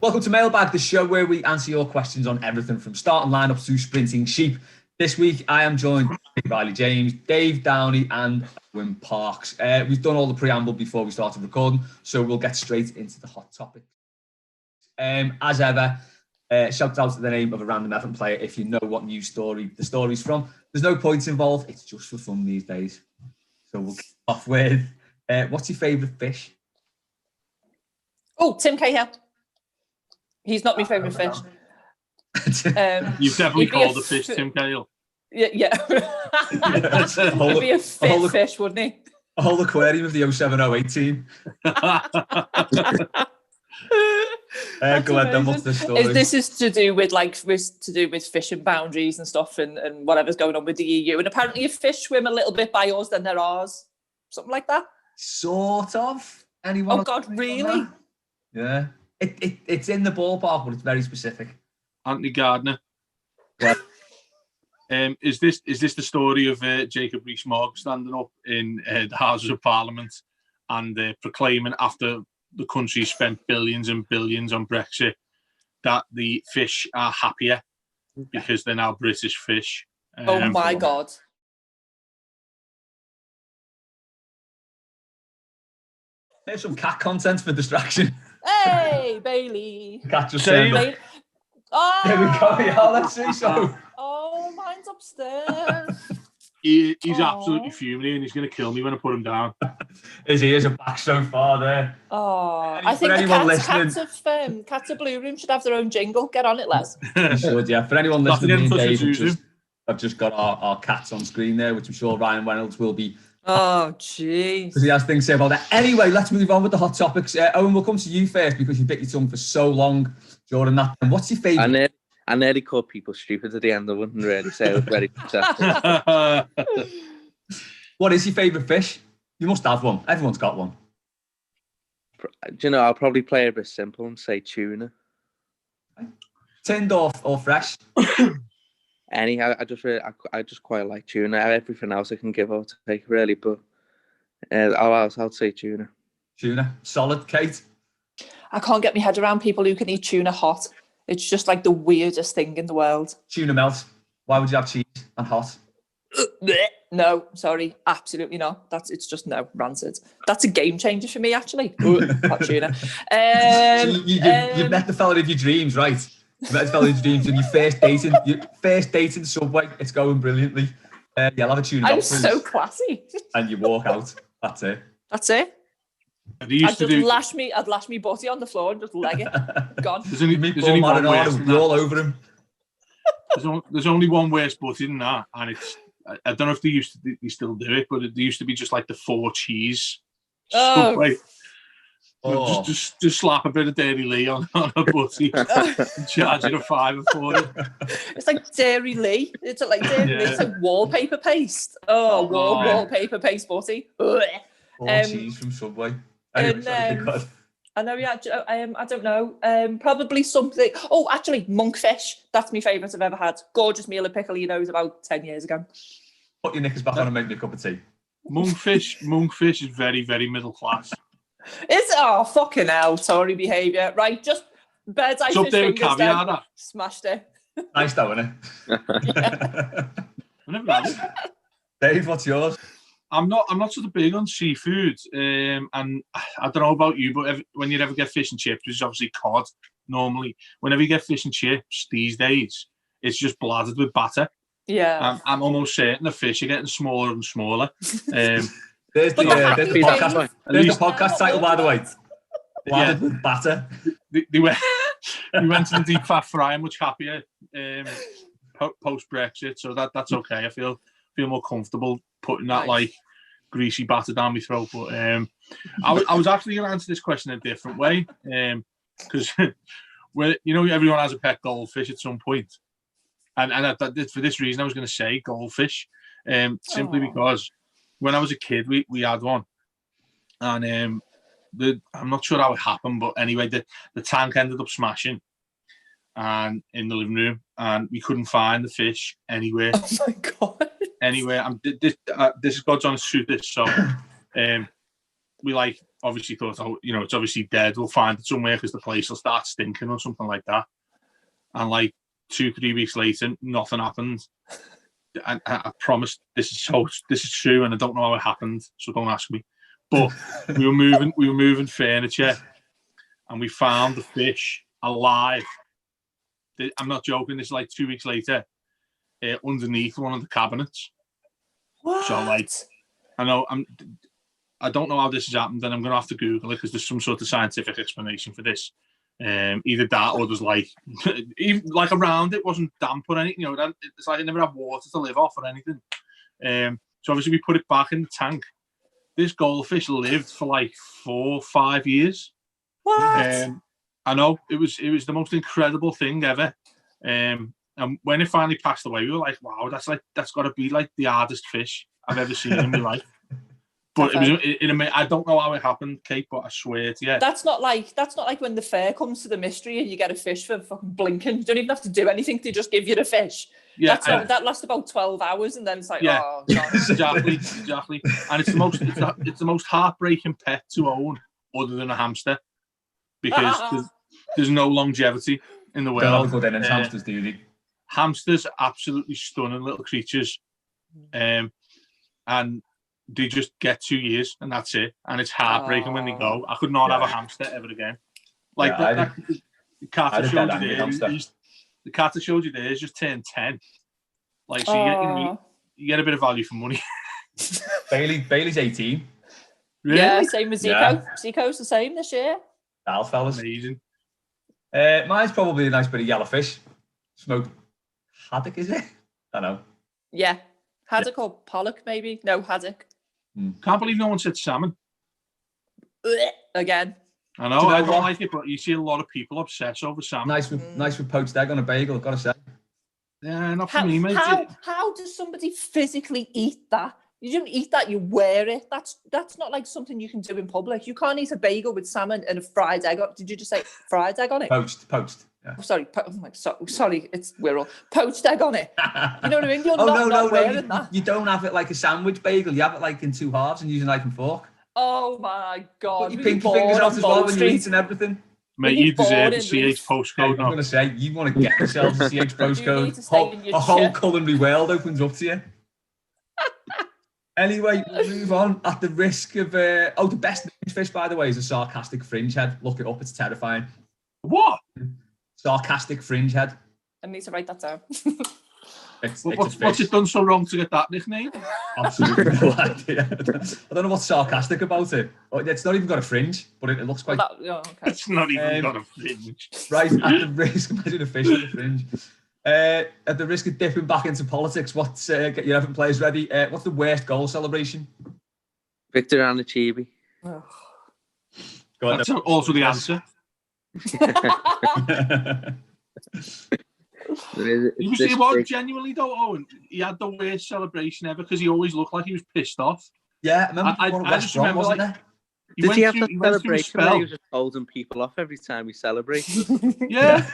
Welcome to Mailbag, the show where we answer your questions on everything from starting lineups to sprinting sheep. This week, I am joined by Reilly James, Dave Downey, and Owen Parks. We've done all the preamble before we started recording, so we'll get straight into the hot topic. As ever, shout out to the name of a random Everton player if you know what news story the story's from. There's no points involved, it's just for fun these days. So we'll kick off with, what's your favourite fish? Oh, Tim Cahill. He's not my favourite fish. You've definitely called the fish Tim Cahill. Yeah. He'd be a fit fish, wouldn't he? A whole aquarium of the 0708 team. Go ahead then, what's the story? This is to do with fishing boundaries and stuff and whatever's going on with the EU. And apparently if fish swim a little bit by us, then they're ours. Something like that. Sort of. Anyone? Oh God, really? Yeah. It's in the ballpark, but it's very specific. Anthony Gardner. Yeah. Is this the story of Jacob Rees-Mogg standing up in the Houses of Parliament and proclaiming after the country spent billions and billions on Brexit that the fish are happier because they're now British fish? Oh my God. There's some cat content for distraction. Hey, Bailey. Cat just saying. Oh, There we go. Yeah, let's see. So. Oh, mine's upstairs. He's absolutely fuming and he's going to kill me when I put him down. His ears are back so far there. Oh, I think the cats of Blue Room should have their own jingle. Get on it, Les. You should, yeah. For anyone listening, Dave, I've just got our cats on screen there, which I'm sure Ryan Reynolds will be. Oh, jeez. Because he has things to say about that. Anyway, let's move on with the hot topics. Owen, we'll come to you first because you bit your tongue for so long during that. And what's your favourite? I nearly called people stupid at the end. I wouldn't really say I was very upset. What is your favourite fish? You must have one. Everyone's got one. Do you know, I'll probably play a bit simple and say tuna. Tinned or fresh? Anyhow, I just quite like tuna. Everything else I can give or take, really, but I'll say tuna. Tuna. Solid, Kate? I can't get my head around people who can eat tuna hot. It's just like the weirdest thing in the world. Tuna melt. Why would you have cheese and hot? No, sorry, absolutely not. It's just no, rancid. That's a game changer for me, actually. Hot tuna. So you've met the fella of your dreams, right? You met the fella of your dreams, and your first dating Subway. It's going brilliantly. I'll have a tuna. I'm so classy. And you walk out. That's it. That's it. I'd lash me butty on the floor and just leg it. Gone. There's only one worse than that. All over him. There's only one worse butty than that, and it's I don't know if they still do it, but they used to be just like the 4 cheese. Subway. Oh. Just slap a bit of Dairy Lee on a butty and charge it a $5 for it. It's like Dairy Lee. It's like Dairy Lee. It's like wallpaper paste. Wallpaper paste butty. 4 cheese from Subway. Anyway, I know, yeah. I don't know. Probably something. Oh, actually, monkfish. That's my favourite I've ever had. Gorgeous meal of pickle, about 10 years ago. Put your knickers back on and make me a cup of tea. Monkfish is very, very middle class. Oh, fucking hell, Tory behaviour. Right, just bird's eye fish fingers down. Smashed it. Nice though, isn't it? Yeah. I never had it. Dave, what's yours? I'm not sort of big on seafood, and I don't know about you, but when you ever get fish and chips, which is obviously cod normally, whenever you get fish and chips these days, it's just bladdered with batter. Yeah. I'm almost certain the fish are getting smaller and smaller. There's the podcast. There's the podcast title, by the way. Bladdered with batter. They went to the deep fat fry. I'm much happier post Brexit, so that's okay. I feel more comfortable putting that like greasy batter down my throat. But I was actually going to answer this question a different way, because everyone has a pet goldfish at some point, and for this reason I was going to say goldfish, simply because when I was a kid we had one, and I'm not sure how it happened, but anyway the tank ended up smashing and in the living room, and we couldn't find the fish anywhere. Oh my God. Anyway, this is God's honest truth. So, we obviously thought, oh, you know, it's obviously dead. We'll find it somewhere because the place will start stinking or something like that. And like 2-3 weeks later, nothing happened. And I promised this is true, and I don't know how it happened, so don't ask me. But we were moving furniture, and we found the fish alive. I'm not joking. This is like 2 weeks later, underneath one of the cabinets. What? So like, I don't know how this has happened, and I'm going to have to Google it because there's some sort of scientific explanation for this. Either that or there's like, even like around it wasn't damp or anything. You know, it's like it never had water to live off or anything. So obviously we put it back in the tank. This goldfish lived for like 4 or 5 years. What? I know it was the most incredible thing ever. And when it finally passed away, we were like, wow, that's got to be like the hardest fish I've ever seen in my life. But I don't know how it happened, Kate, but I swear to you. That's not like when the fair comes to the mystery and you get a fish for fucking blinking. You don't even have to do anything, they just give you the fish. Yeah, that lasts about 12 hours and then it's like, yeah, oh God. Exactly. And it's the most heartbreaking pet to own other than a hamster. Because there's no longevity in the world. Good in hamsters, do they? Hamsters are absolutely stunning little creatures. And they just get 2 years and that's it. And it's heartbreaking when they go. I could not have a hamster ever again. Like the cat that showed you there, the cat that showed you there is just turned 10. Like, so you get a bit of value for money. Bailey's 18. Really? Yeah, same as Zico. Yeah. Zico's the same this year. That'll fellas. Amazing. Mine's probably a nice bit of yellowfish. Smoked haddock, is it? I don't know. Yeah. Haddock or pollock, maybe? No, haddock. Can't believe no one said salmon. Again. I know, I don't like it, but you see a lot of people obsess over salmon. Nice with poached egg on a bagel, I've got to say. Yeah, not for me, mate. How does somebody physically eat that? You don't eat that, you wear it. That's not like something you can do in public. You can't eat a bagel with salmon and a fried egg. Did you just say fried egg on it? Poached. Yeah. Oh, sorry, it's Wirral. Poached egg on it. You know what I mean? You're not wearing that. You don't have it like a sandwich bagel. You have it like in 2 halves and use a knife and fork. Oh my God. Put your pinky fingers out as well when you're eating everything. Mate, you deserve the CH postcode. I'm going to say, you want to get yourself a CH postcode. A whole culinary world opens up to you. Anyway, we'll move on at the risk of... the best named fish, by the way, is a sarcastic fringe head. Look it up, it's terrifying. What? Sarcastic fringe head. I need to write that down. What's it done so wrong to get that nickname? Absolutely no idea. I don't know what's sarcastic about it. It's not even got a fringe, but it looks quite... Okay. It's not even got a fringe. Right, at the risk... Imagine a fish with a fringe. At the risk of dipping back into politics, get your 11 players ready. What's the worst goal celebration? Victor Anichibi. Oh. That's also the answer. He was genuinely though, Owen. He had the worst celebration ever because he always looked like he was pissed off. Yeah, I just remember wasn't like, did he have that celebration where he was just holding people off every time he celebrated? Yeah.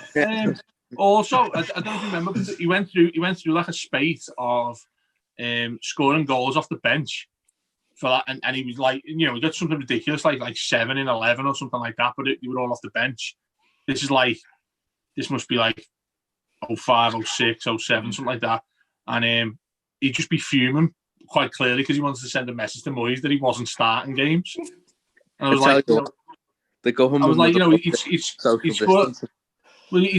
Also, I don't remember, but he went through like a spate of scoring goals off the bench for that, and he was like, you know, he got something ridiculous like 7 in 11 or something like that, but they were all off the bench. This must be like 05, 06, 07, something like that, and he'd just be fuming quite clearly because he wanted to send a message to Moyes that he wasn't starting games. And I was like, the government. I was like, you know, he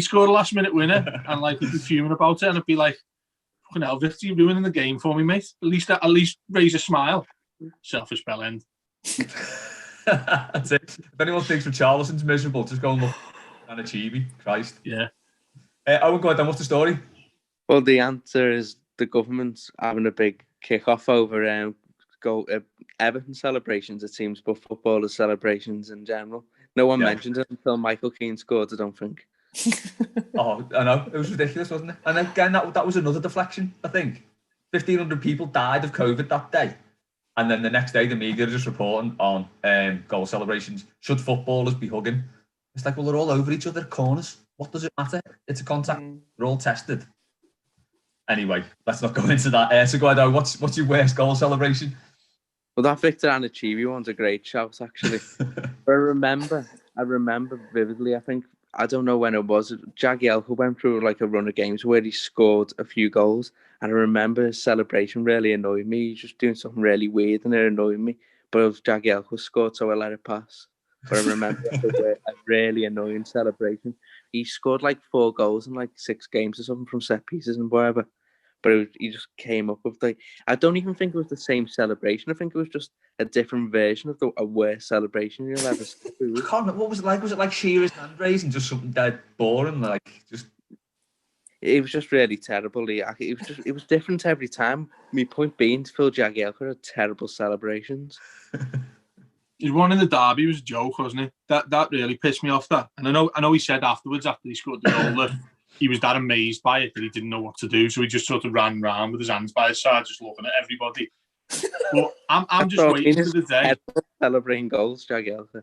scored a last minute winner, and like he'd be fuming about it, and I'd be like, "Fucking hell, Victor, you're ruining the game for me, mate. At least raise a smile." Selfish bell end. That's it. If anyone thinks Richarlison's miserable, just go and look at Chibi. Christ. Yeah. Owen, go ahead, what's the story? Well, the answer is the government's having a big kick-off over Everton celebrations, it seems, but footballers' celebrations in general. No one mentioned it until Michael Keane scored, I don't think. Oh, I know. It was ridiculous, wasn't it? And again, that was another deflection, I think. 1,500 people died of COVID that day. And then the next day, the media are just reporting on goal celebrations. Should footballers be hugging? It's like, well, they're all over each other at corners. What does it matter? It's a contact. We're all tested. Anyway, let's not go into that. So go ahead, what's your worst goal celebration? Well, that Victor Anichebe one's a great shout, actually. But I remember vividly, I don't know when it was, Jagielka went through like a run of games where he scored a few goals, and I remember his celebration really annoyed me. He was just doing something really weird and it annoyed me. But it was Jagielka scored, so I let it pass. But I remember a really annoying celebration. He scored like 4 goals in like 6 games or something from set pieces and whatever. But he just came up with like, I don't even think it was the same celebration. I think it was just a different version of a worse celebration you'll ever see. I can't remember, what was it like? Was it like Shearer's hand raising, just something dead boring? Like, just... It was just really terrible. It was different every time. My point being, Phil Jagielka had terrible celebrations. His one in the derby was a joke, wasn't it? That really pissed me off. That, and I know he said afterwards, after he scored the goal, that he was that amazed by it that he didn't know what to do, so he just sort of ran around with his hands by his side, just looking at everybody. But I'm just waiting for the day. Celebrating goals, Jagielka.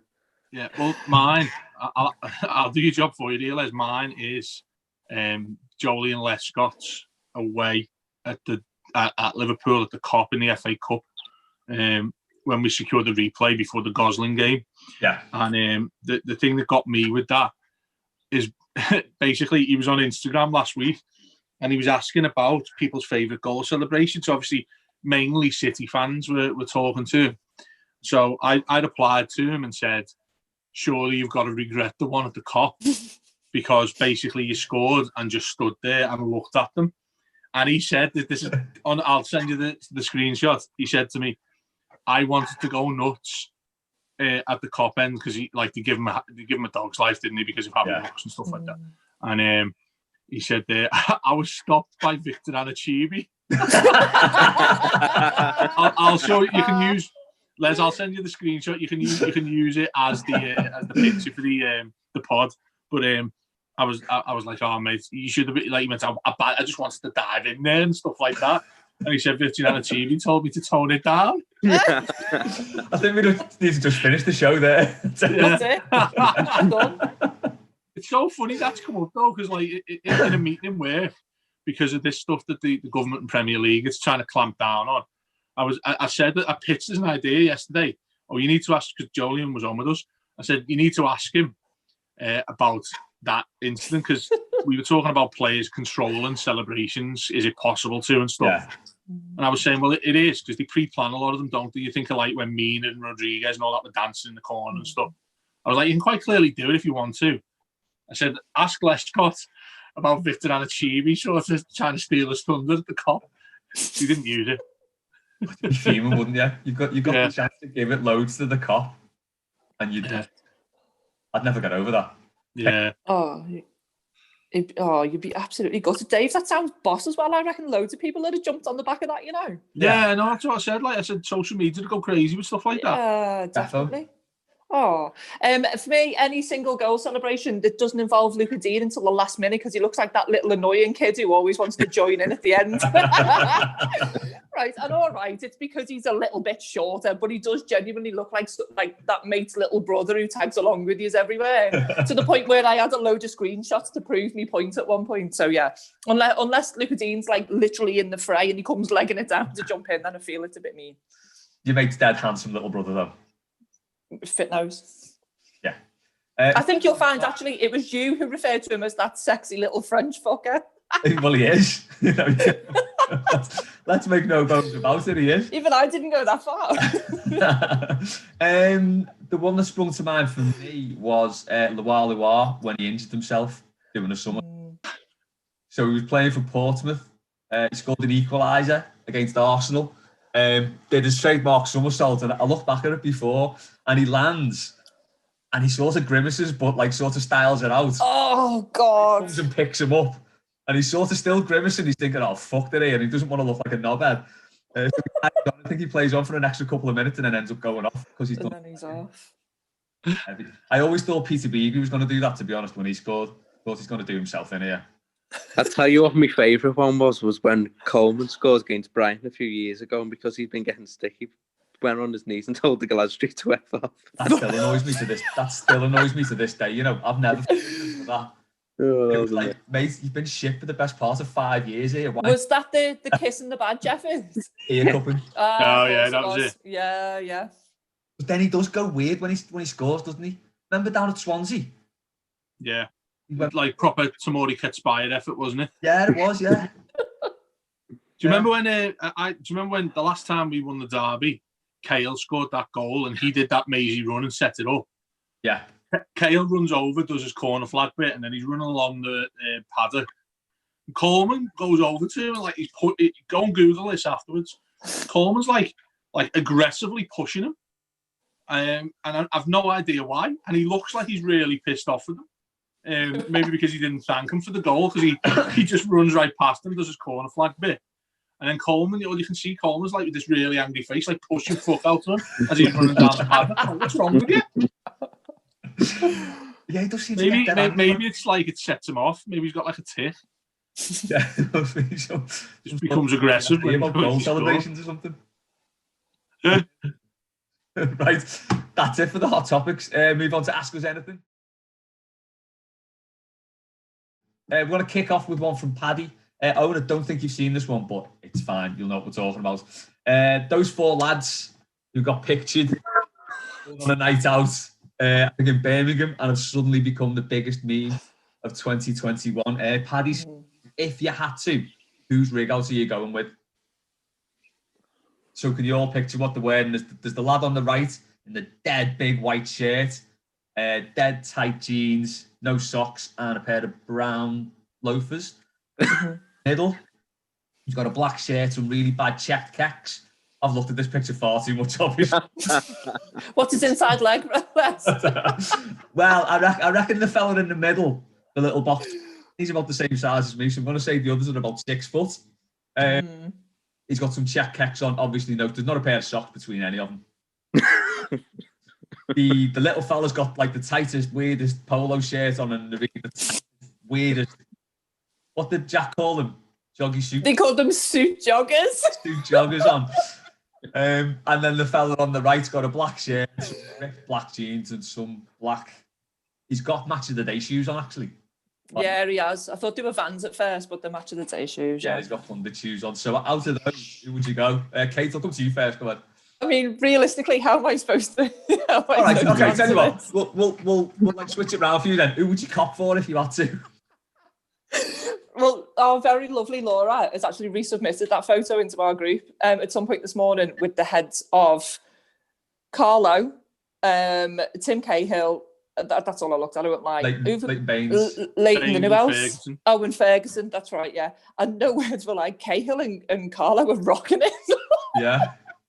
Yeah, well, mine, I'll do your job for you, Reilly. Mine is Jolie and Lescott's away at Liverpool at the Kop in the FA Cup. When we secured the replay before the Gosling game. Yeah. And the thing that got me with that is basically he was on Instagram last week and he was asking about people's favourite goal celebrations. Obviously, mainly City fans were talking to him. So I replied to him and said, surely you've got to regret the one at the Kop because basically you scored and just stood there and looked at them. And he said that this is on. I'll send you the screenshot. He said to me, I wanted to go nuts at the Kop end because he like they give him a dog's life, didn't he? Because of having looks and stuff like that. And he said, I was stopped by Victor Anichebe. I'll show you. You can use Les. I'll send you the screenshot. You can use it as the picture for the pod. But I was like, oh mate, you should have been like, I just wanted to dive in there and stuff like that. And he said, Victor Anichebe told me to tone it down. I think we need to just finish the show there. That's it. Done. It's so funny that's come up though, because like in a meeting where, because of this stuff that the government and Premier League is trying to clamp down on, I said that I pitched as an idea yesterday. Oh, you need to ask, because Jolien was on with us. I said you need to ask him about that incident because we were talking about players controlling celebrations. Is it possible to and stuff? Yeah. And I was saying, well, it is because they pre-plan a lot of them, don't they? You think of like when Mina and Rodriguez and all that were dancing in the corner and stuff. I was like, you can quite clearly do it if you want to. I said, ask Lescott about Victor Anichebe sort of trying to steal his thunder at the Kop. He didn't use it. You'd be fuming, wouldn't you? You got the chance to give it loads to the Kop, and I'd never get over that. Yeah. You'd be absolutely gutted. Dave, that sounds boss as well. I reckon loads of people would have jumped on the back of that, you know. Yeah, no, that's what I said. Like I said, social media to go crazy with stuff like that. Yeah, definitely. For me, any single goal celebration that doesn't involve Luca Dean until the last minute because he looks like that little annoying kid who always wants to join in at the end. Right, and all right, it's because he's a little bit shorter, but he does genuinely look like that mate's little brother who tags along with you everywhere. To the point where I had a load of screenshots to prove me point at one point. So yeah, unless Luca Dean's like literally in the fray and he comes legging it down to jump in, then I feel it's a bit mean. Your mate's dead handsome little brother though. Fit nose. Yeah. I think you'll find actually it was you who referred to him as that sexy little French fucker. Well, he is. Let's make no bones about it. He is. Even I didn't go that far. The one that sprung to mind for me was Loire when he injured himself during the summer. So he was playing for Portsmouth. He scored an equaliser against Arsenal. Did a trademark somersault, and I looked back at it before, and he lands, and he sort of grimaces, but like sort of styles it out. Oh God! He comes and picks him up, and he's sort of still grimacing. He's thinking, "Oh fuck today," and he doesn't want to look like a knobhead. So I think he plays on for an extra couple of minutes and then ends up going off because he's done. And then he's off. I always thought Peter Beagley was going to do that. To be honest, when he scored, thought he's going to do himself in here. I'll tell you what my favourite one was when Coleman scored against Brighton a few years ago, and because he'd been getting sticky, went on his knees and told the Glasgow to F off. That still annoys me to this day. You know, I've never forgiven that. Oh, was like, mate, you've been shit for the best part of 5 years here. Why? Was that the kiss in the bad, Javez? Ear cupping. Oh yeah, that was it. Yeah. But then he does go weird when he scores, doesn't he? Remember down at Swansea? Yeah. Like proper Tamori Ketspire effort, wasn't it? Yeah, it was, yeah. Do you remember when the last time we won the derby, Kale scored that goal and he did that mazy run and set it up? Yeah. Kale runs over, does his corner flag bit, and then he's running along the paddock. Coleman goes over to him and like go and Google this afterwards. Coleman's like aggressively pushing him, and I've no idea why. And he looks like he's really pissed off with him. Maybe because he didn't thank him for the goal, because he just runs right past him, does his corner flag bit. And then Coleman, you can see Coleman's like with this really angry face, like pushing fuck out of him as he's running down the paddock. What's wrong with you? Yeah, he does seem maybe it's like it sets him off. Maybe he's got like a tick. Yeah, just becomes aggressive. About goal celebrations or something. Right, that's it for the hot topics. Move on to Ask Us Anything. We're going to kick off with one from Paddy. Owen, I don't think you've seen this one, but it's fine. You'll know what we're talking about. Those 4 lads who got pictured on a night out in Birmingham and have suddenly become the biggest meme of 2021. Paddy's, if you had to, whose rig out are you going with? So can you all picture what they're wearing? There's the lad on the right in the dead big white shirt, dead tight jeans, no socks, and a pair of brown loafers. Middle, he's got a black shirt and really bad checked kecks. I've looked at this picture far too much, obviously. What's his inside leg? Well, I reckon the fella in the middle, the little box, he's about the same size as me, so I'm going to say the others are about 6 foot. He's got some check kecks on. Obviously, no, there's not a pair of socks between any of them. The little fella's got like the tightest, weirdest polo shirt on and the weirdest. What did Jack call them? Joggy suit. They called them suit joggers. Suit joggers on. And then the fella on the right's got a black shirt, black jeans, and some black. He's got match of the day shoes on, actually. Yeah, he has. I thought they were Vans at first, but they're match of the day shoes. Yeah, he's got funded shoes on. So out of those, who would you go? Kate, I'll come to you first. Go on. I mean, realistically, how am I supposed to? All right, okay. Tell you what, we'll like switch it around for you then. Who would you cop for if you had to? Well, our very lovely Laura has actually resubmitted that photo into our group at some point this morning with the heads of Carlo, Tim Cahill. That's all I looked at. I went like Leighton Baines, Leighton, and who else? Owen Ferguson. That's right. Yeah, and no words were like Cahill and Carlo were rocking it. Yeah.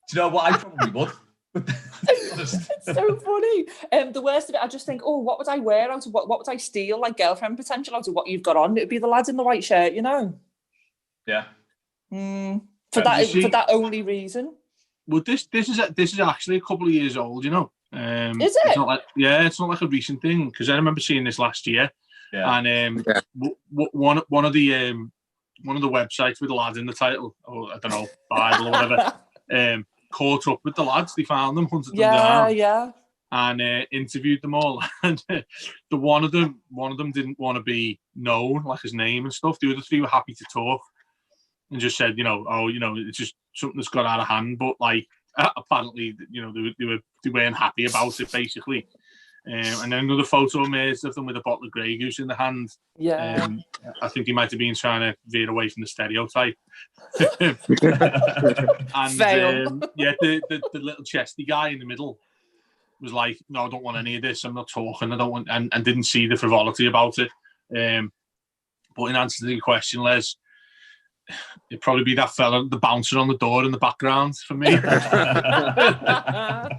Do you know what? I probably would. It's so funny. The worst of it, I just think, oh, what would I wear out of what would I steal, like girlfriend potential out of what you've got on? It'd be the lads in the white shirt, you know. Yeah. For that only reason. Well, this is actually a couple of years old, you know. Is it? It's not like a recent thing, because I remember seeing this last year. Yeah. And one of the websites with the lads in the title, or I don't know, Bible or whatever, caught up with the lads. They found them, hunted them down, and interviewed them all. And the one of them didn't want to be known, like his name and stuff. The other 3 were happy to talk and just said, it's just something that's got out of hand. But like apparently, they weren't happy about it, basically. And then another photo emerged of them with a bottle of Grey Goose in the hand. Yeah. I think he might have been trying to veer away from the stereotype. And the little chesty guy in the middle was like, no, I don't want any of this. I'm not talking. I don't want, and didn't see the frivolity about it. But in answer to the question, Les, it'd probably be that fella, the bouncer on the door in the background for me. At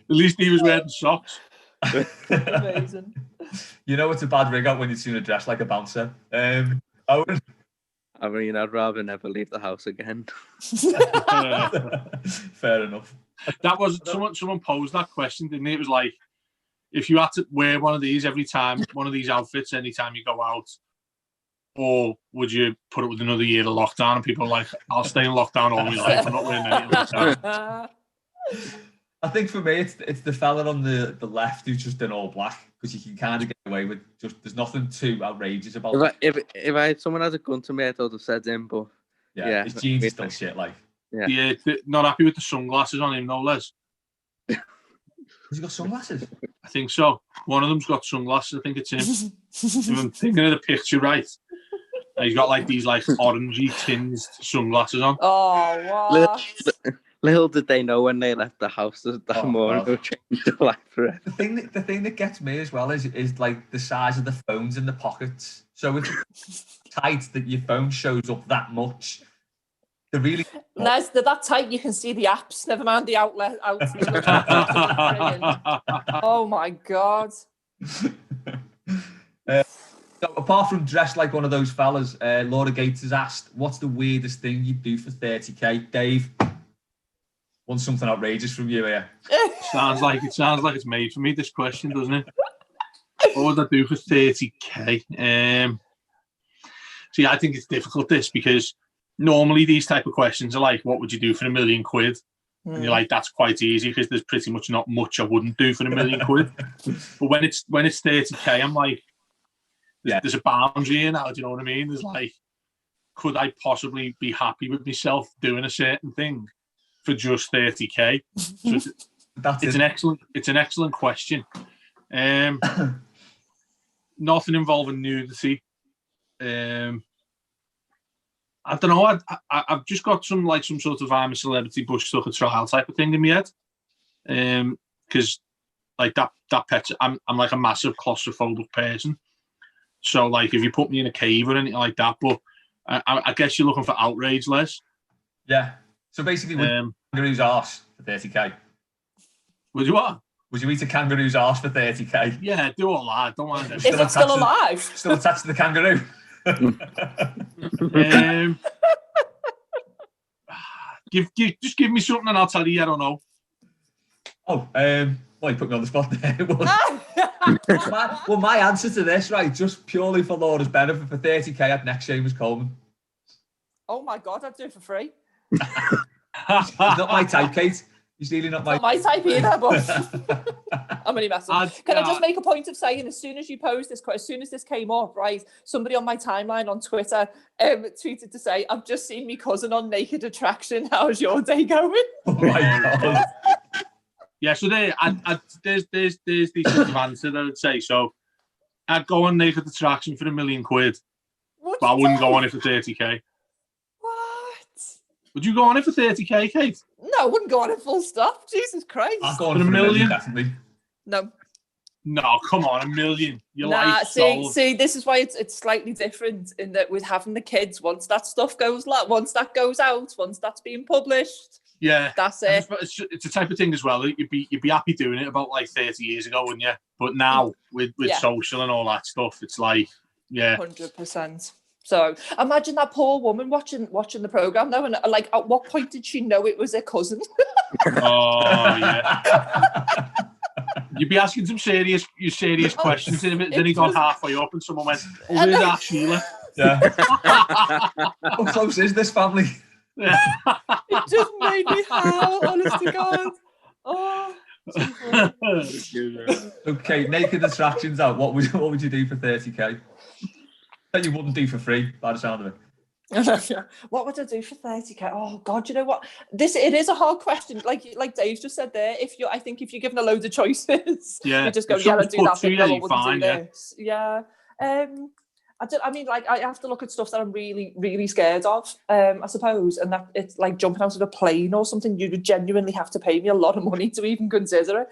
least he was wearing socks. Amazing. You know it's a bad rig out when you've seen a dress like a bouncer. Owen? I mean, I'd rather never leave the house again. Fair enough. That was someone posed that question, didn't it? It was like, if you had to wear one of these every time, one of these outfits anytime you go out, or would you put it with another year of lockdown? And people are like, I'll stay in lockdown all my life. I'm not wearing any of it. I think for me, it's the fella on the left who's just in all black, because you can kind of get away with there's nothing too outrageous about it. If someone had a gun to me, I'd have said him, but yeah, his jeans are still shit, like. Yeah, not happy with the sunglasses on him, no less. Has he got sunglasses? I think so. One of them's got sunglasses. I think it's him. If I'm thinking of the picture right. He's got like these like orangey tinged sunglasses on. Oh, wow. Little did they know when they left the house that morning to change the light for it. The thing that gets me as well is like the size of the phones in the pockets. So if it's tight that your phone shows up that much, they're really... Les, they're that tight you can see the apps, never mind the outlet. Oh my God. So apart from dressed like one of those fellas, Laura Gates has asked, what's the weirdest thing you'd do for 30k? Dave, want something outrageous from you here? Sounds like it's made for me, this question, doesn't it? What would I do for 30k? See, I think it's difficult, this, because normally these type of questions are like, what would you do for £1 million? And you're like, that's quite easy because there's pretty much not much I wouldn't do for £1 million. But when it's 30k, I'm like, there's a boundary here now. Do you know what I mean? There's like, could I possibly be happy with myself doing a certain thing for just 30k? So it's an excellent question. Nothing involving nudity. I don't know. I've just got some sort of I'm a celebrity bush stuck a trial type of thing in my head. Because like that pet, I'm like a massive claustrophobic person. So like if you put me in a cave or anything like that, but I guess you're looking for outrage, Les. Yeah. So basically, would kangaroo's arse for 30k? Would you what? Would you eat a kangaroo's arse for 30k? Yeah, do all that. Don't mind it. Is it still alive? Still attached to the kangaroo. Just give me something and I'll tell you. I don't know. Oh, well, you put me on the spot there. Well, my answer to this, right, just purely for Laura's benefit, for 30k, I'd next James Coleman. Oh my God, I'd do it for free. He's not my type, Kate. He's really not my type either, but I'm only messing. Can I just make a point of saying, as soon as you posed this, as soon as this came up, right, somebody on my timeline on Twitter tweeted to say, I've just seen my cousin on Naked Attraction. How's your day going? Oh my God. Yeah, so there's the sort of answer that I'd say. So I'd go on Naked Attraction for £1 million, but I wouldn't go on it for 30k. What? Would you go on it for 30k, Kate? No, I wouldn't go on it full stop. Jesus Christ. I'll go on for £1 million, definitely. No. No, come on, £1 million. See, this is why it's slightly different in that with having the kids, once that stuff goes out, once that's being published, yeah, that's it. It's a type of thing as well. You'd be happy doing it about like 30 years ago, wouldn't you? But now with social and all that stuff, it's like, yeah, 100%. So imagine that poor woman watching the program now, and like, at what point did she know it was her cousin? Oh yeah. You'd be asking some serious questions, and then he got halfway up, and someone went, "Oh, where's that Sheila?" Yeah. How close is this family? Yeah. It just made me howl, honest to God. Oh. Okay, Naked Attractions out. What would you do for 30k? That you wouldn't do for free, by the sound of it. What would I do for 30k? Oh God, you know what? It is a hard question. Like Dave just said there. I think if you're given a load of choices, you just go, yeah, I'll do that. But no, I wouldn't do this. Yeah. I have to look at stuff that I'm really, really scared of, I suppose, and that it's like jumping out of a plane or something. You would genuinely have to pay me a lot of money to even consider it.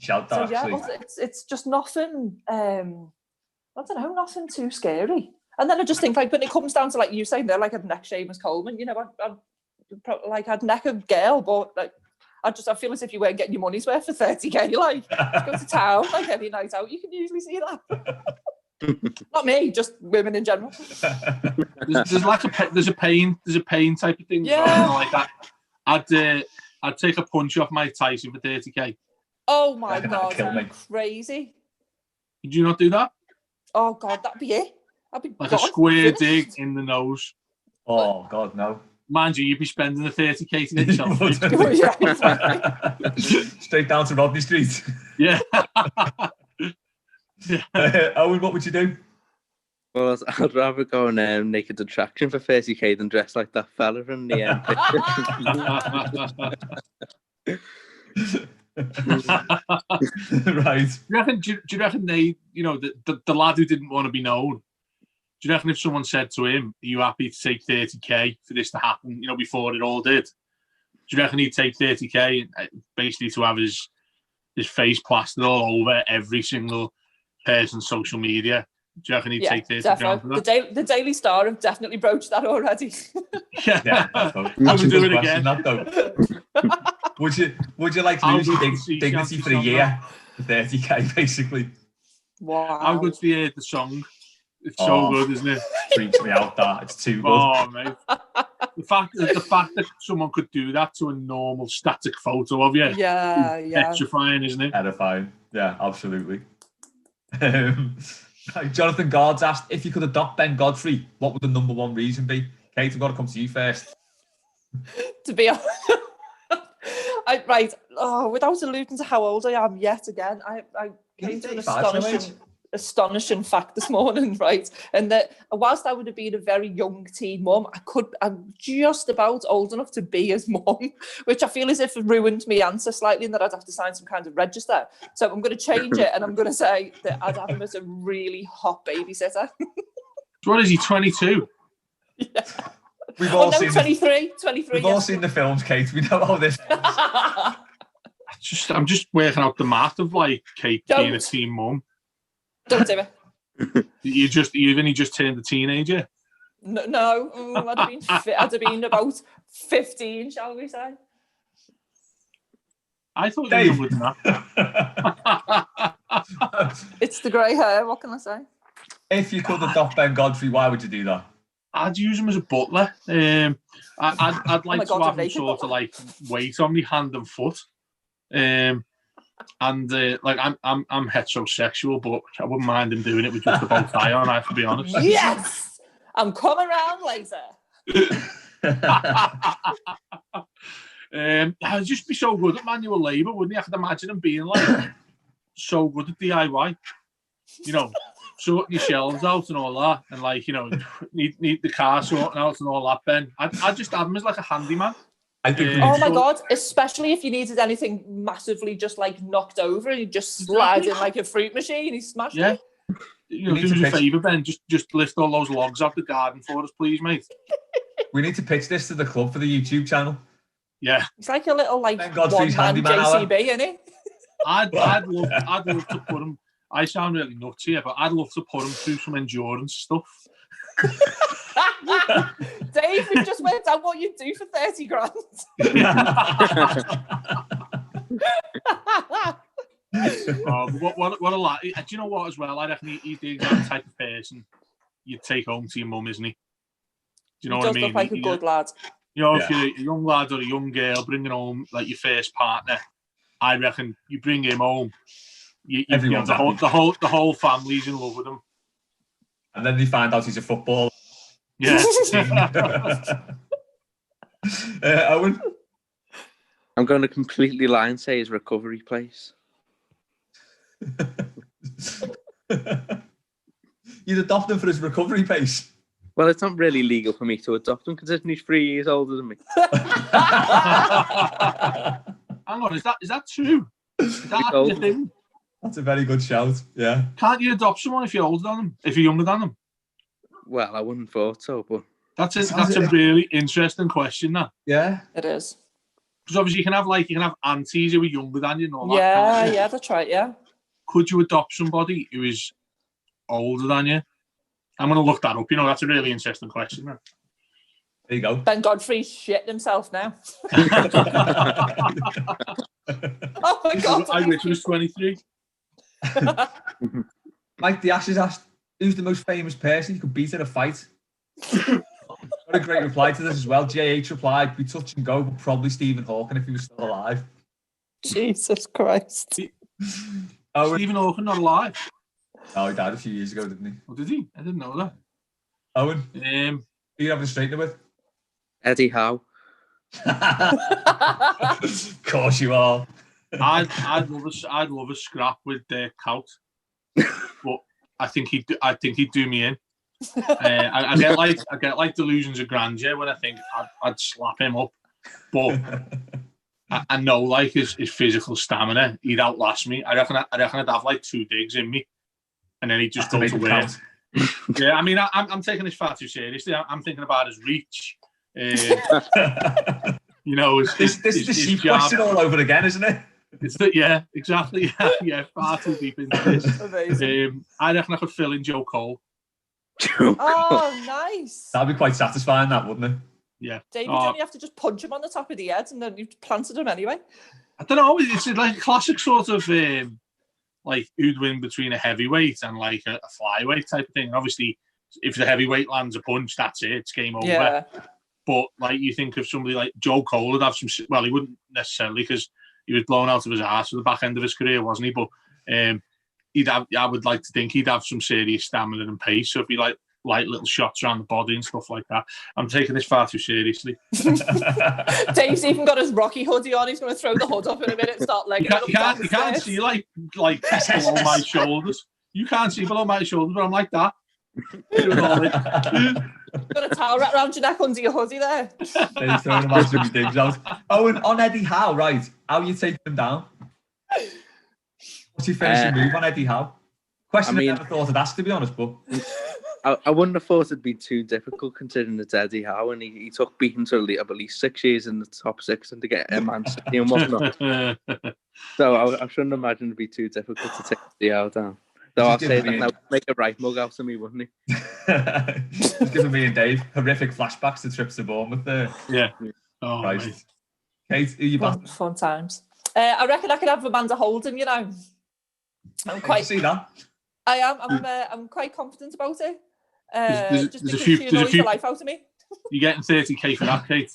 Shout that, actually. It's just nothing. I don't know, nothing too scary. And then I just think, like, when it comes down to, like you saying there, like, I'd neck Seamus Coleman, you know, I'd neck a girl, but like, I feel as if you weren't getting your money's worth for 30k. Like, go to town, like any night out, you can usually see that. Not me, just women in general. there's a pain type of thing. Yeah. Like that. I'd take a punch off Mike Tyson for 30k. Oh my God, that's crazy. Would you not do that? Oh God, that'd be it. I'd be like a square dig in the nose. Oh God, no. Mind you, you'd be spending the 30k to get yourself. Yeah, exactly. Straight down to Rodney Street. Yeah. Owen, what would you do? Well, I'd rather go on Naked Attraction for 30k than dress like that fella in the picture. Right. Do you reckon they, the lad who didn't want to be known, do you reckon if someone said to him, are you happy to take 30k for this to happen, before it all did? Do you reckon he'd take 30k basically to have his face plastered all over every single person's social media? Do you reckon he'd take 30 grand for that? The Daily Star have definitely broached that already. Yeah, I would do it again. Would you like lose your dignity for a year for 30k, basically? Wow. How good's the song? It's so good, isn't it? Freaks me out, that. It's too good. Oh, mate. The fact that someone could do that to a normal static photo of you. Yeah. Petrifying, isn't it? Terrifying. Yeah, absolutely. Jonathan Gard's asked, if you could adopt Ben Godfrey, what would the number one reason be? Kate, I've got to come to you first. To be honest, without alluding to how old I am yet again, I came to an astonishing fact this morning, right? And that whilst I would have been a very young teen mum, I'm just about old enough to be his mum, which I feel as if it ruined my answer slightly, and that I'd have to sign some kind of register. So I'm going to change it, and I'm going to say that I'd have him as a really hot babysitter. What is he, 22? Yeah. We've all seen 23. We've all seen the films, Kate. We know how this I'm just working out the math of Kate being a teen mum. Don't do it. You've only just turned a teenager. No. I'd have been about 15, shall we say? I thought you were younger than that. It's the grey hair. What can I say? If you could adopt Ben Godfrey, why would you do that? I'd use him as a butler. I'd like to have him sort of weight on my hand and foot. I'm heterosexual, but I wouldn't mind him doing it with just a bow tie on, I have to be honest. Yes! I'm coming around later. I'd just be so good at manual labour, wouldn't he? I could imagine him being so good at DIY. Sorting your shelves out and all that, and need the car sorting out and all that, Ben. I'd just have him as a handyman. Oh my God, especially if you needed anything massively just knocked over and you just slide in like a fruit machine, he smashed it. Do us a favour, Ben, just lift all those logs out the garden for us, please, mate. We need to pitch this to the club for the YouTube channel. Yeah. It's like a little one-man JCB, isn't it? I'd love to put him. I sound really nuts here, but I'd love to put him through some endurance stuff. Dave, we just worked out what you'd do for 30 grand. What a lad. Do you know what as well? I reckon he's the exact type of person you'd take home to your mum, isn't he? Do you know what I mean? He does look like a good lad. If you're a young lad or a young girl bringing home your first partner, I reckon you bring him home. The whole family's in love with him. And then they find out he's a footballer. Yeah. Owen? I'm going to completely lie and say his recovery place. You'd adopt him for his recovery place? Well, it's not really legal for me to adopt him considering he's 3 years older than me. Hang on, is that true? Is that the thing? That's a very good shout, yeah. Can't you adopt someone if you're older than them? If you're younger than them? Well, I wouldn't thought so, but... That's a really interesting question, that. Yeah. It is. Because obviously you can have aunties who are younger than you and all that. Yeah, that's right, yeah. Could you adopt somebody who is older than you? I'm going to look that up. That's a really interesting question, man. There you go. Ben Godfrey's shitting himself now. Oh my God. I wish he was 23. Mike DeAsha asked, who's the most famous person you could beat in a fight? What a great reply to this as well. JH replied, be touch and go, but probably Stephen Hawking if he was still alive. Jesus Christ. Stephen Hawking not alive? Oh, he died a few years ago, didn't he? Oh, did he? I didn't know that. Owen? Who are you having a straightener with? Eddie Howe. Of course you are. I'd love a scrap with Dirk Cout. but I think he'd do me in. I get like delusions of grandeur when I think I'd slap him up, but I know like his physical stamina, he'd outlast me. I reckon I'd have like 2 digs in me, and then he'd just go to work. Yeah, I mean, I'm taking this far too seriously. I'm thinking about his reach. You know, this is the sheep question all over again, isn't it? Yeah, exactly. Yeah, far too deep into this. Amazing. I reckon I could fill in Joe Cole. Oh, nice. That'd be quite satisfying, that, wouldn't it? Yeah. David, don't you have to just punch him on the top of the head and then you've planted him anyway? I don't know. It's like a classic sort of like who'd win between a heavyweight and like a flyweight type of thing. And obviously, if the heavyweight lands a punch, that's it. It's game over. Yeah. But like you think of somebody like Joe Cole would have some. Well, he wouldn't necessarily because he was blown out of his ass at the back end of his career, wasn't he? But I would like to think he'd have some serious stamina and pace. So if he like little shots around the body and stuff like that. I'm taking this far too seriously. Dave's even got his Rocky hoodie on. He's going to throw the hood up in a minute and start legging it up. You can't see like below my shoulders. You can't see below my shoulders, but I'm like that. Got a towel wrapped around your neck under your hoodie there. He's throwing him out to digs out. Owen, on Eddie Howe, right? How are you taking him down? What's your finishing move on Eddie Howe? Question I never thought I'd ask, to be honest, but I wouldn't have thought it'd be too difficult considering it's Eddie Howe, and he took beating to at least 6 years in the top 6 and to get a Man City and whatnot. So I shouldn't imagine it'd be too difficult to take Eddie Howe down. Though I'll say that would make a right mug out of me, wouldn't he? He's giving me and Dave horrific flashbacks to trips to Bournemouth there. Yeah. Oh, right. Kate, who you back? Fun times. I reckon I could have Amanda Holden, you know. I'm quite. See that? I am. I'm quite confident about it. Just because she annoys the life out of me. You're getting 30k for that, Kate.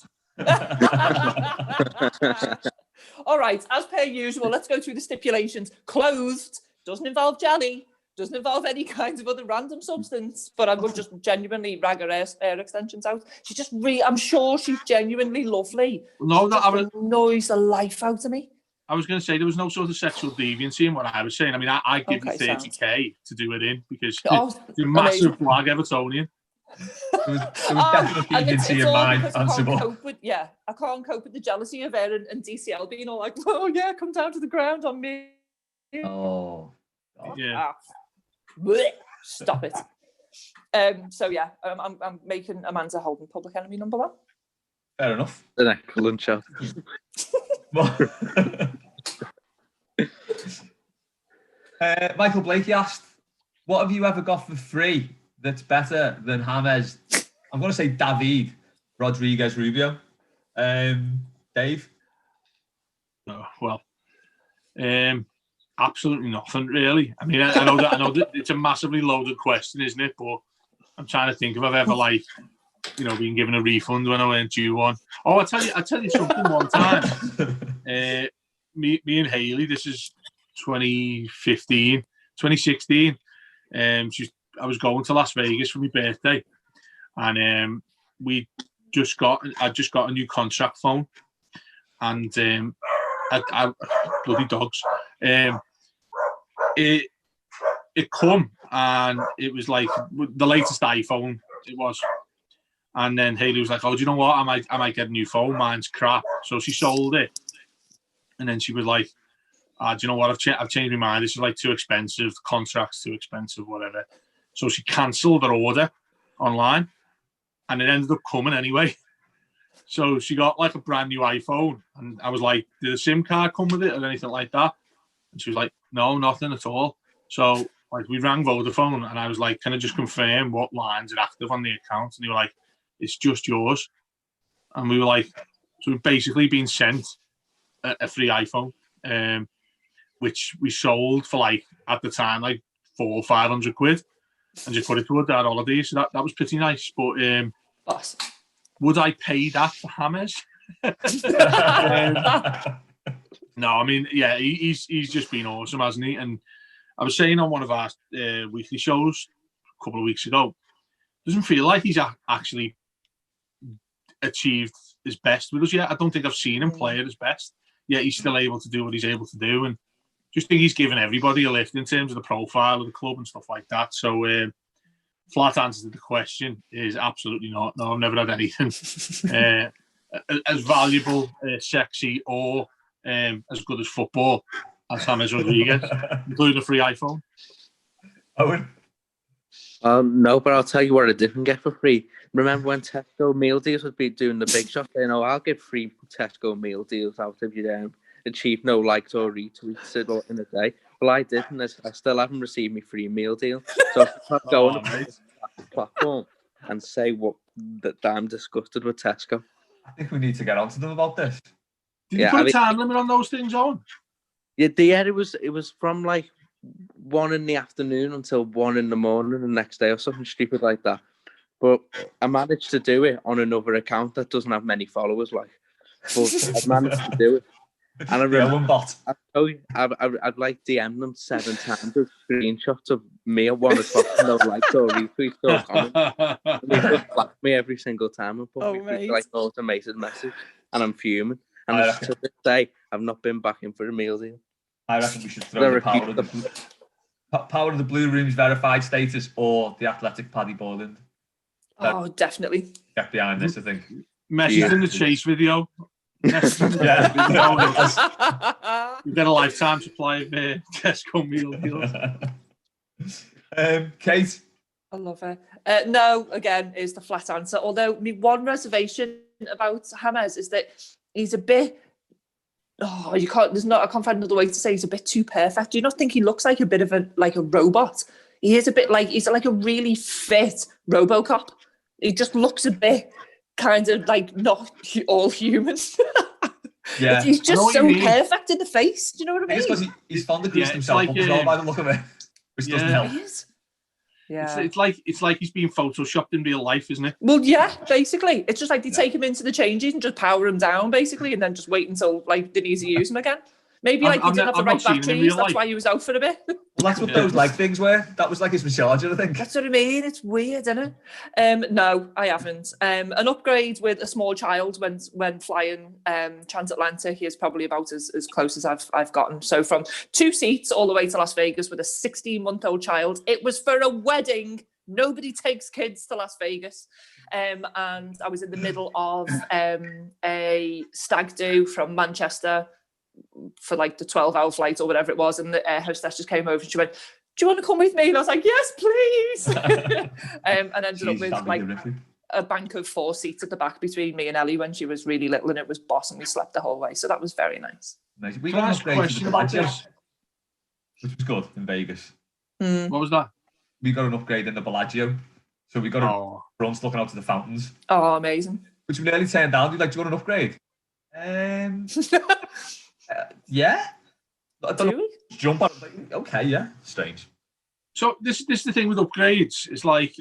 All right, as per usual, let's go through the stipulations. Clothed, doesn't involve jelly, doesn't involve any kind of other random substance, but I would just genuinely rag her hair extensions out. She's just I'm sure she's genuinely lovely. No, annoys the life out of me. I was going to say there was no sort of sexual deviancy in what I was saying. I mean, I give you 30k to do it in because you're a massive blag Evertonian. There was definitely deviancy in my answer. I can't cope with the jealousy of her and DCL being all like, oh yeah, come down to the ground on me. Oh. Yeah. Stop it. So yeah, I'm making Amanda Holden public enemy number 1. Fair enough. An excellent shot. Michael Blakey asked, what have you ever got for free that's better than James? I'm going to say David Rodriguez Rubio. Dave? Oh, well, absolutely nothing really. I mean, I know that it's a massively loaded question, isn't it? But I'm trying to think if I've ever been given a refund when I went due one. Oh, I tell you something one time. Me and Hayley, this is 2016. I was going to Las Vegas for my birthday, and I just got a new contract phone, and I bloody dogs. It come and it was like the latest iPhone it was. And then Hayley was like, "Oh, do you know what? I might get a new phone. Mine's crap." So she sold it, and then she was like, "Do you know what? I've changed my mind. This is like too expensive. The contract's too expensive, whatever." So she cancelled her order online, and it ended up coming anyway. So she got like a brand new iPhone, and I was like, "Did a SIM card come with it or anything like that?" And she was like, "No, nothing at all." So like we rang Vodafone, and I was like, "Can I just confirm what lines are active on the account?" And they were like, "It's just yours." And we were like, so we've basically been sent a free iPhone, which we sold for like, at the time, like 400 or 500 quid and just put it towards our holiday. So that was pretty nice. But would I pay that for James? No, I mean, yeah, he's just been awesome, hasn't he? And I was saying on one of our weekly shows a couple of weeks ago, doesn't feel like he's actually achieved his best with us yet. I don't think I've seen him play at his best. Yet he's still able to do what he's able to do, and just think he's given everybody a lift in terms of the profile of the club and stuff like that. So flat answer to the question is absolutely not. No, I've never had anything as valuable, sexy, or as good as football as James Rodriguez, including a free iPhone. Owen? No, but I'll tell you what I didn't get for free. Remember when Tesco meal deals would be doing the big shot? Saying, "Oh, I'll give free Tesco meal deals out if you achieve no likes or retweets in a day." Well, I didn't. I still haven't received my free meal deal. So if I go on the platform and say that I'm disgusted with Tesco. I think we need to get onto them about this. Did you put a time limit on those things, Owen? Yeah, it was from like 1 in the afternoon until 1 in the morning the next day or something stupid like that. But I managed to do it on another account that doesn't have many followers, but I managed to do it. And I remember, I'd like DM them 7 times with screenshots of me at 1 o'clock, no likes or retweets or comments. And they just block me every single time and put me through like an automated message, and I'm fuming. And to this day, I've not been back in for a meal deal. I reckon we should throw the Power of the Blue Room's verified status or the Athletic Paddy Borland. Oh, definitely. Get behind this, I think. Message in the chase video. You get a lifetime supply of Tesco meal deals. Kate? I love it. No, again, is the flat answer. Although my one reservation about James is that he's a bit... I can't find another way to say he's a bit too perfect. Do you not think he looks like a bit of a robot? He is a bit like, he's like a really fit RoboCop. He just looks a bit kind of like not all human. Yeah, he's just so perfect in the face. Do you know what I mean? I guess because he's fond of greasing himself up as well by the look of it, which doesn't help. Yeah, it's like he's being photoshopped in real life, isn't it? Well, yeah, basically, it's just like they take him into the changes and just power him down, basically, and then just wait until they need to use him again. Maybe he didn't have the right batteries. That's why he was out for a bit. Well, that's what those leg things were. That was like his massager, I think. That's what I mean. It's weird, isn't it? No, I haven't. An upgrade with a small child when flying transatlantic is probably about as close as I've gotten. So from 2 seats all the way to Las Vegas with a 16-month-old child. It was for a wedding. Nobody takes kids to Las Vegas. And I was in the middle of a stag do from Manchester for like the 12-hour flight or whatever it was, and the air hostess just came over and she went, "Do you want to come with me?" And I was like, "Yes, please." And ended up with like a bank of 4 seats at the back between me and Ellie when she was really little, and it was boss, and we slept the whole way, so that was very nice. We got an upgrade to the Bellagio, which was good in Vegas. What was that? We got an upgrade in the Bellagio, so we got a front looking out to the fountains. Oh, amazing! Which we nearly turned down. Do you want an upgrade? Yeah. I don't know. Jump on. Like, okay, yeah. Strange. So this is the thing with upgrades. It's like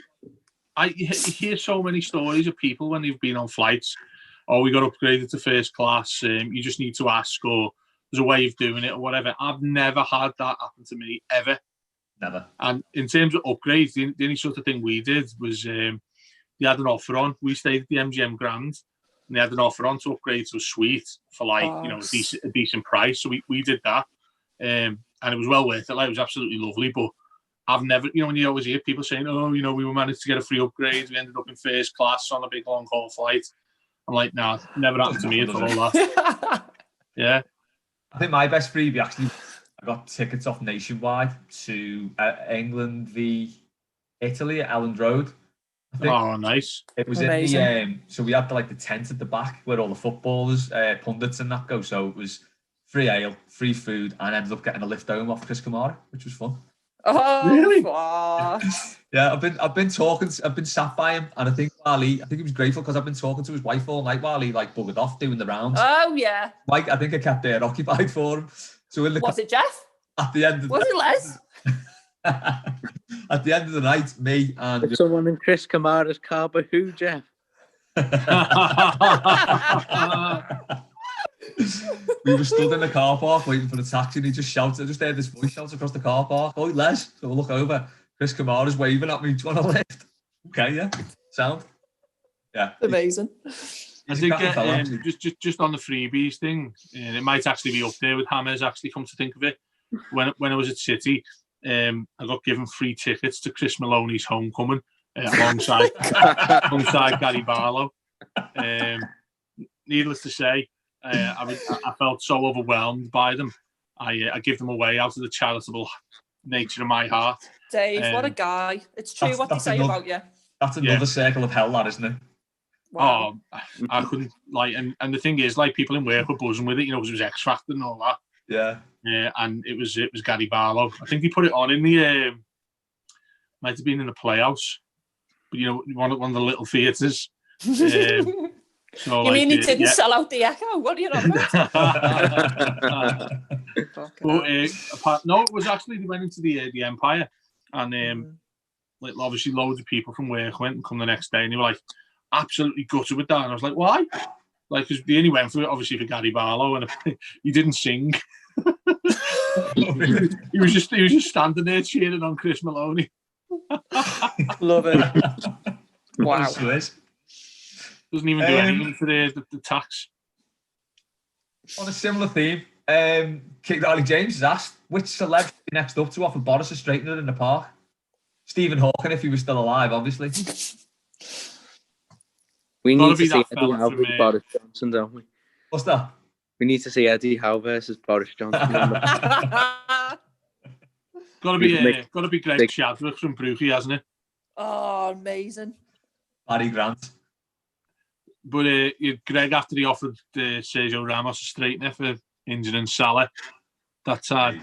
you hear so many stories of people when they've been on flights. Oh, we got upgraded to first class. You just need to ask, or there's a way of doing it, or whatever. I've never had that happen to me ever. Never. And in terms of upgrades, the only sort of thing we did was they had an offer on. We stayed at the MGM Grand. And they had an offer on to upgrade to a suite for a decent price. So we did that. And it was well worth it. Like, it was absolutely lovely. But I've never, when you always hear people saying, "Oh, we were managed to get a free upgrade. We ended up in first class on a big long haul flight." I'm like, nah, never happened to me at all that. Yeah. I think my best freebie, actually, I got tickets off Nationwide to England v Italy at Elland Road. Oh, nice. It was amazing. In the so we had the tent at the back where all the footballers, pundits and that go. So it was free ale, free food, and I ended up getting a lift home off Chris Kamara, which was fun. Oh, really? Wow. Yeah, I've been sat by him, and I think he was grateful because I've been talking to his wife all night while he buggered off doing the rounds. Oh yeah. I think I kept it occupied for him. So was it Jeff? At the end of was it Les? At the end of the night, me and... If someone in Chris Kamara's car, but who, Jeff? We were stood in the car park waiting for the taxi, and he just shouted. I just heard this voice shout across the car park, "Oh, Les." So we look over. Chris Kamara's waving at me. "Do you want a lift?" Okay, yeah. Sound. Yeah. Amazing. I think just on the freebies thing, it might actually be up there with James, actually, come to think of it. when I was at City, I got given free tickets to Chris Maloney's homecoming alongside Gary Barlow. Needless to say, I felt so overwhelmed by them. I give them away out of the charitable nature of my heart. Dave, what a guy! It's true what they say about you. That's another circle of hell, that isn't it? Wow. Oh, I couldn't and the thing is, people in work were buzzing with it, because it was X Factor and all that. Yeah, and it was Gary Barlow. I think he put it on in the might have been in the Playhouse, but one of the little theatres. So, you mean he didn't sell out the Echo? What are you on about? No, it was actually they went into the Empire, and obviously loads of people from work went and come the next day, and they were absolutely gutted with that. And I was like, why? Because they only went for it obviously for Gary Barlow, and he didn't sing. he was just standing there cheering on Chris Maloney. Love it. Wow. Doesn't even do anything for the tax. On a similar theme, Reilly James has asked which celeb should be next up to offer Boris a straightener in the park. Stephen Hawking, if he was still alive, obviously. We need to see Eddie Howe versus Boris Johnson, don't we? What's that? We need to see Eddie Howe versus Boris Johnson. Got to be Greg Shadwick from Brookie, hasn't it? Oh, amazing. Barry Grant. But Greg, after he offered Sergio Ramos a straightener for injuring Salah that time,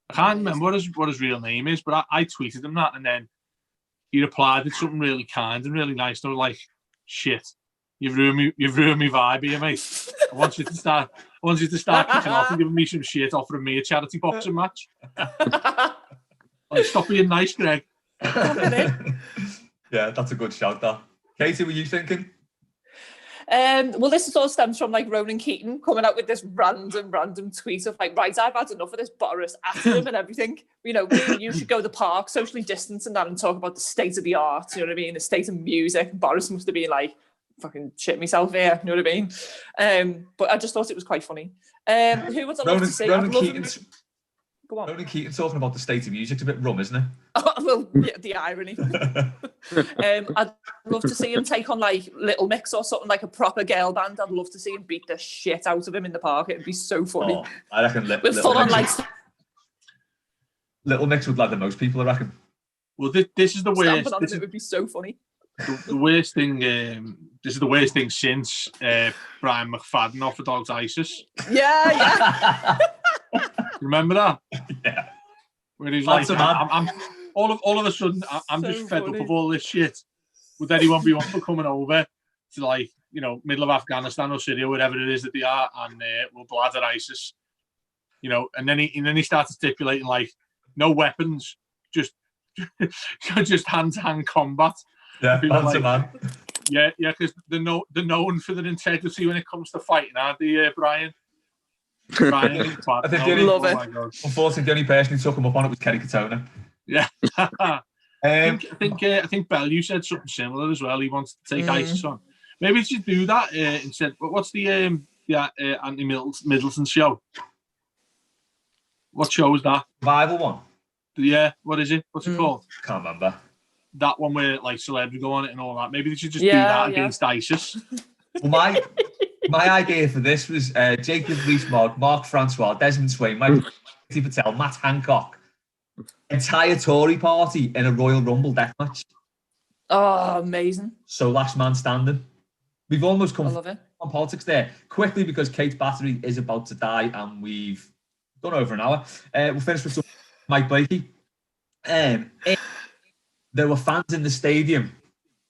I can't remember what his real name is, but I tweeted him that, and then he replied with something really kind and really nice. And I was like, "Shit, you've ruined me vibe here, mate. I want you to start kicking off and giving me some shit, offering me a charity boxing match. Stop being nice, Greg." Yeah, that's a good shout, that. Katie, were you thinking? Well, this all stems from Ronan Keating coming out with this random tweet of right, I've had enough of this Boris at him and everything. You should go to the park, socially distance and that, and talk about the state of the art, you know what I mean? The state of music. Boris must have been fucking shit myself here, you know what I mean? But I just thought it was quite funny. Who would I love to see? Ronan Keating talking about the state of music's a bit rum, isn't it? Oh, well, yeah, the irony. I'd love to see him take on Little Mix or something, a proper girl band. I'd love to see him beat the shit out of him in the park. It'd be so funny. Oh, I reckon Little Mix would like the most people, I reckon. Well, this is the worst. It would be so funny. The worst thing. This is the worst thing since Brian McFadden orthodox ISIS. Yeah. Remember that? Yeah. Where he's I'm all of a sudden I'm so just fed up of all this shit. Would anyone be up for coming over to middle of Afghanistan or Syria, whatever it is that they are, and we'll bladder ISIS? And then he started stipulating no weapons, just hand-to-hand combat. Yeah, man to man. Yeah, because they're known for their integrity when it comes to fighting, aren't they, Brian? I think unfortunately, the only person who took him up on it was Kerry Katona. Yeah. I think Bellew said something similar as well. He wants to take ISIS on. Maybe we should do that instead. But what's the Anthony Middleton show? What show is that? Bible one. Yeah. What is it? What's it called? Can't remember. That one where celebs go on it and all that. Maybe they should just do that against ISIS. Well, my idea for this was Jacob Rees-Mogg, Mark Francois, Desmond Swain, Michael Patel, Matt Hancock, entire Tory party in a Royal Rumble death match. Oh, amazing. So last man standing. We've almost come on politics there. Quickly, because Kate's battery is about to die and we've done over an hour. We'll finish with some Mike Blakey. If there were fans in the stadium,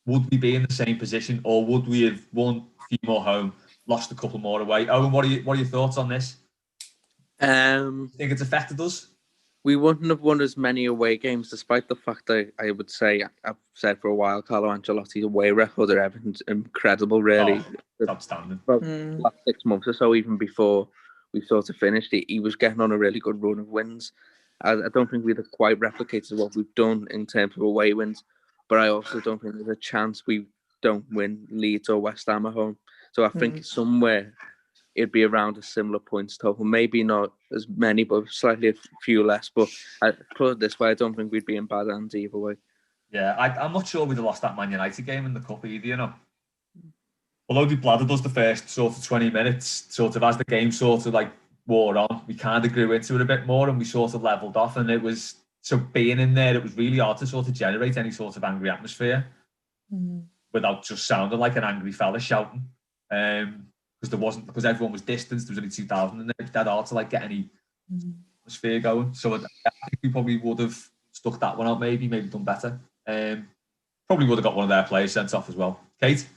would we be in the same position, or would we have won a few more home, lost a couple more away? Owen, what are your thoughts on this? Think it's affected us? We wouldn't have won as many away games, despite the fact that I would say, I've said for a while, Carlo Ancelotti's away record at Everton's incredible, really. Outstanding. Well, the last 6 months or so, even before we sort of finished, he was getting on a really good run of wins. I don't think we'd have quite replicated what we've done in terms of away wins, but I also don't think there's a chance we don't win Leeds or West Ham at home. So I think somewhere it'd be around a similar points total. Maybe not as many, but slightly a few less. But I put it this way, I don't think we'd be in bad hands either way. Yeah, I'm not sure we'd have lost that Man United game in the Cup either, you know. Although we bladdered us the first sort of 20 minutes, sort of as the game sort of like wore on, we kind of grew into it a bit more and we sort of levelled off. And it was, so being in there, it was really hard to sort of generate any sort of angry atmosphere without just sounding like an angry fella shouting. Because everyone was distanced, there was only 2,000 in there. It's dead hard to like get any atmosphere going. So I think we probably would have stuck that one out, maybe done better. Probably would have got one of their players sent off as well. Kate?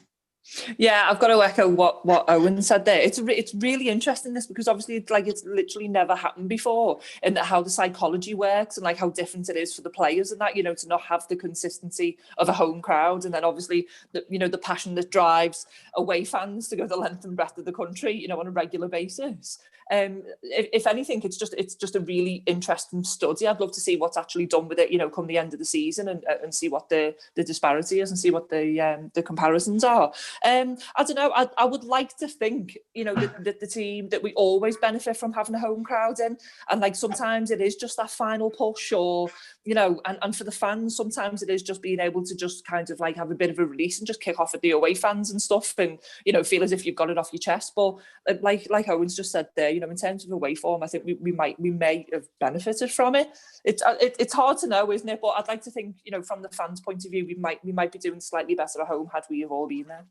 Yeah, I've got to echo what Owen said there. It's really interesting, this, because obviously it's literally never happened before, and how the psychology works and like how different it is for the players and that, you know, to not have the consistency of a home crowd, and then obviously the passion that drives away fans to go the length and breadth of the country, you know, on a regular basis. If anything, it's just a really interesting study. I'd love to see what's actually done with it, you know, come the end of the season, and see what the disparity is and see what the comparisons are. I don't know. I would like to think, you know, that the team, that we always benefit from having a home crowd in, and like sometimes it is just that final push, or you know, and for the fans sometimes it is just being able to just kind of like have a bit of a release and just kick off at the away fans and stuff, and you know, feel as if you've got it off your chest. But like Owen's just said there, you know, in terms of away form, I think we may have benefited from it. It's hard to know, isn't it? But I'd like to think, you know, from the fans' point of view, we might be doing slightly better at home had we have all been there.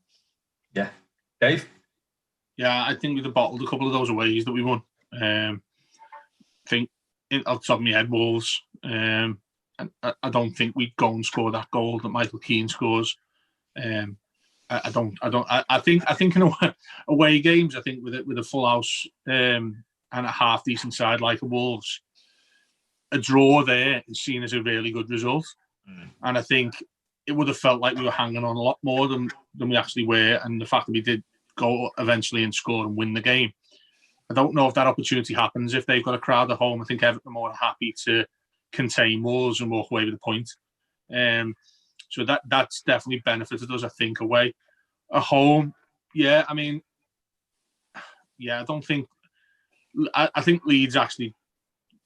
Yeah. Dave? Yeah, I think we'd have bottled a couple of those aways that we won. I think, off the top of my head, Wolves. I don't think we'd go and score that goal that Michael Keane scores. I think in away games, I think with a full house and a half decent side like a Wolves, a draw there is seen as a really good result. And I think it would have felt like we were hanging on a lot more than we actually were. And the fact that we did go eventually and score and win the game, I don't know if that opportunity happens if they've got a crowd at home. I think Everton are more happy to contain Wolves and walk away with a point. So that's definitely benefited us, I think, away. At home, yeah, I mean, yeah, I think Leeds actually,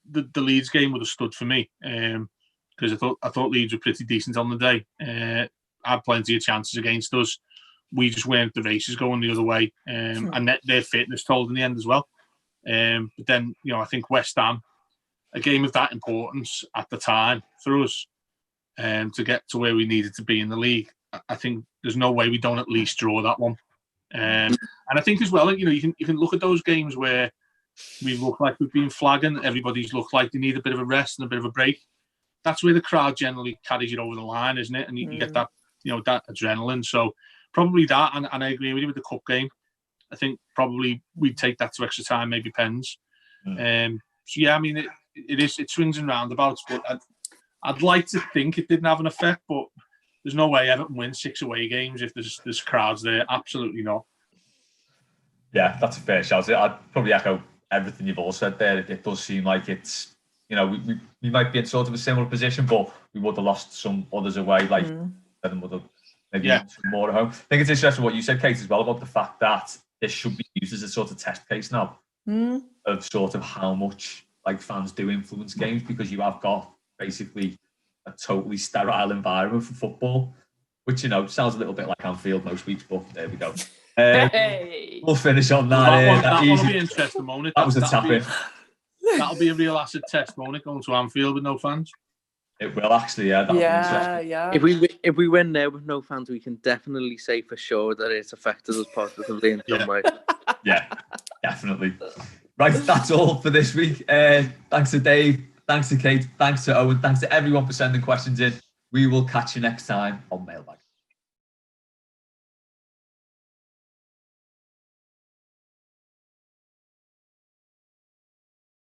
the Leeds game would have stood for me, because I thought Leeds were pretty decent on the day. Had plenty of chances against us. We just weren't the races going the other way, and their fitness told in the end as well. But then, you know, I think West Ham, a game of that importance at the time for us, to get to where we needed to be in the league, I think there's no way we don't at least draw that one. And I think as well, you know, you can look at those games where we look like we've been flagging, everybody's looked like they need a bit of a rest and a bit of a break. That's where the crowd generally carries you over the line, isn't it? And you get that, you know, that adrenaline. So probably that, and I agree with you with the cup game. I think probably we'd take that to extra time, maybe pens. So yeah, I mean, it swings and roundabouts, but I'd like to think it didn't have an effect, but there's no way Everton wins 6 away games if there's crowds there. Absolutely not. Yeah, that's a fair shout. I'd probably echo everything you've all said there. It does seem like it's, you know, we might be in sort of a similar position, but we would have lost some others away, like Everton would have maybe some more at home. I think it's interesting what you said, Kate, as well, about the fact that this should be used as a sort of test case now of sort of how much like fans do influence games, because you have got basically a totally sterile environment for football, which, you know, sounds a little bit like Anfield most weeks, but there we go. We'll finish on that. That will be interesting, won't it? That was a tap-in. That'll be a real acid test, won't it, going to Anfield with no fans? It will actually, yeah. Yeah. If we win there with no fans, we can definitely say for sure that it's affected us positively in some way. Yeah, definitely. Right, that's all for this week. Thanks to Dave, thanks to Kate, thanks to Owen, thanks to everyone for sending questions in. We will catch you next time